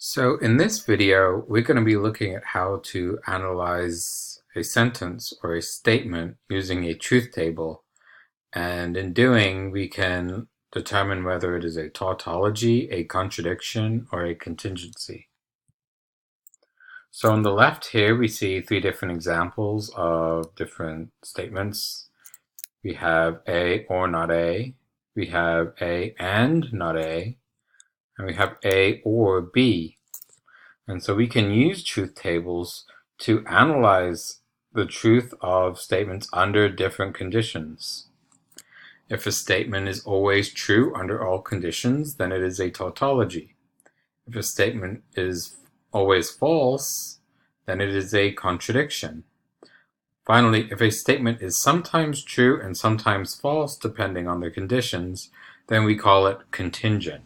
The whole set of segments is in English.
So in this video, we're going to be looking at how to analyze a sentence or a statement using a truth table. And in doing, we can determine whether it is a tautology, a contradiction, or a contingency. So on the left here, we see three different examples of different statements. We have A or not A, we have A and not A, and we have A or B. And so we can use truth tables to analyze the truth of statements under different conditions. If a statement is always true under all conditions, then it is a tautology. If a statement is always false, then it is a contradiction. Finally, if a statement is sometimes true and sometimes false, depending on the conditions, then we call it contingent.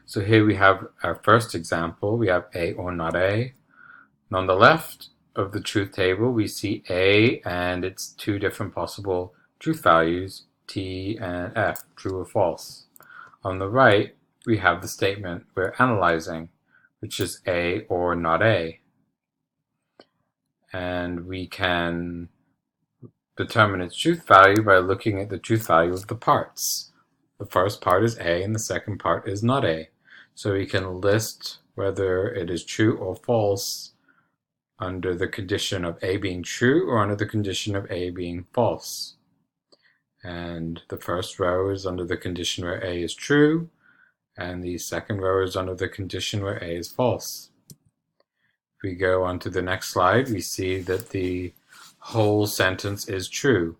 So here we have our first example. We have A or not A. And on the left of the truth table, we see A and its two different possible truth values, T and F, true or false. On the right, we have the statement we're analyzing, which is A or not A. And we can determine its truth value by looking at the truth value of the parts. The first part is A and the second part is not A. So we can list whether it is true or false under the condition of A being true or under the condition of A being false. And the first row is under the condition where A is true, and the second row is under the condition where A is false. If we go on to the next slide, we see that the whole sentence is true.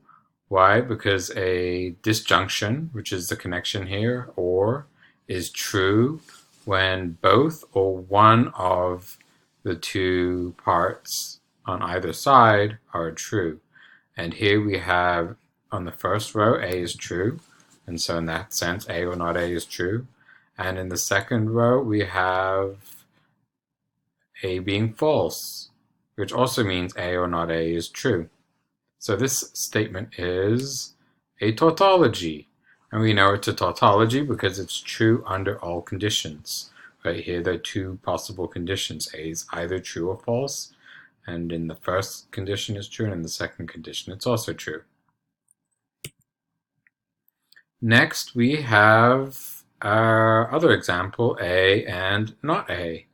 Why? Because a disjunction, which is the connection here, or, is true when both or one of the two parts on either side are true. And here we have on the first row A is true, and so in that sense A or not A is true. And in the second row we have A being false, which also means A or not A is true. So this statement is a tautology. And we know it's a tautology because it's true under all conditions. Right here, there are two possible conditions. A is either true or false. And in the first condition it's true, and in the second condition it's also true. Next, we have our other example, A and not A.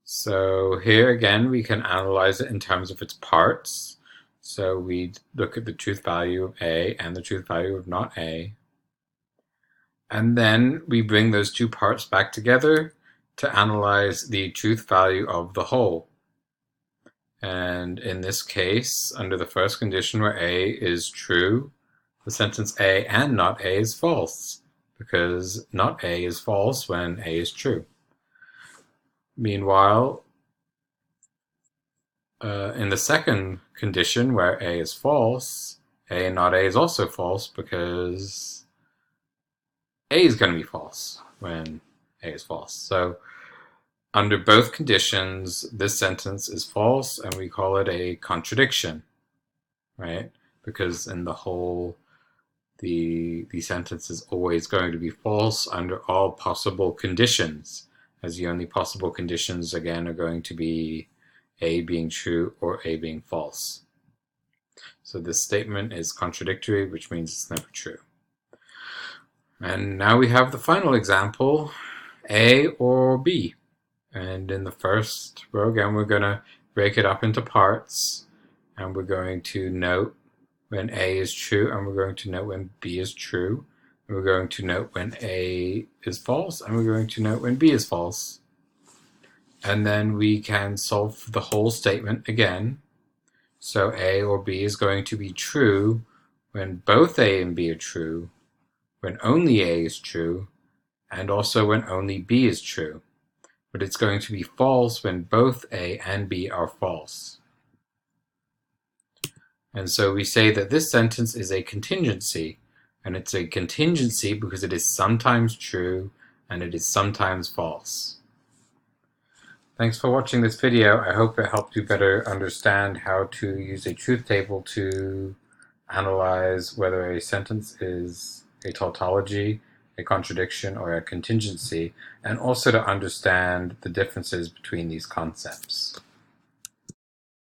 So here again, we can analyze it in terms of its parts. So we look at the truth value of A and the truth value of not A. And then we bring those two parts back together to analyze the truth value of the whole. And in this case, under the first condition where A is true, the sentence A and not A is false, because not A is false when A is true. Meanwhile, in the second condition where A is false, A and not A is also false because A is going to be false when A is false. So under both conditions, this sentence is false, and we call it a contradiction, right? Because in the whole, the sentence is always going to be false under all possible conditions, as the only possible conditions, again, are going to be A being true or A being false. So this statement is contradictory, which means it's never true. And now we have the final example, A or B. And in the first row, again, we're going to break it up into parts. And we're going to note when A is true, and we're going to note when B is true. And we're going to note when A is false, and we're going to note when B is false. And then we can solve the whole statement again. So A or B is going to be true when both A and B are true, when only A is true, and also when only B is true. But it's going to be false when both A and B are false. And so we say that this sentence is a contingency, and it's a contingency because it is sometimes true and it is sometimes false. Thanks for watching this video. I hope it helped you better understand how to use a truth table to analyze whether a sentence is a tautology, a contradiction, or a contingency, and also to understand the differences between these concepts.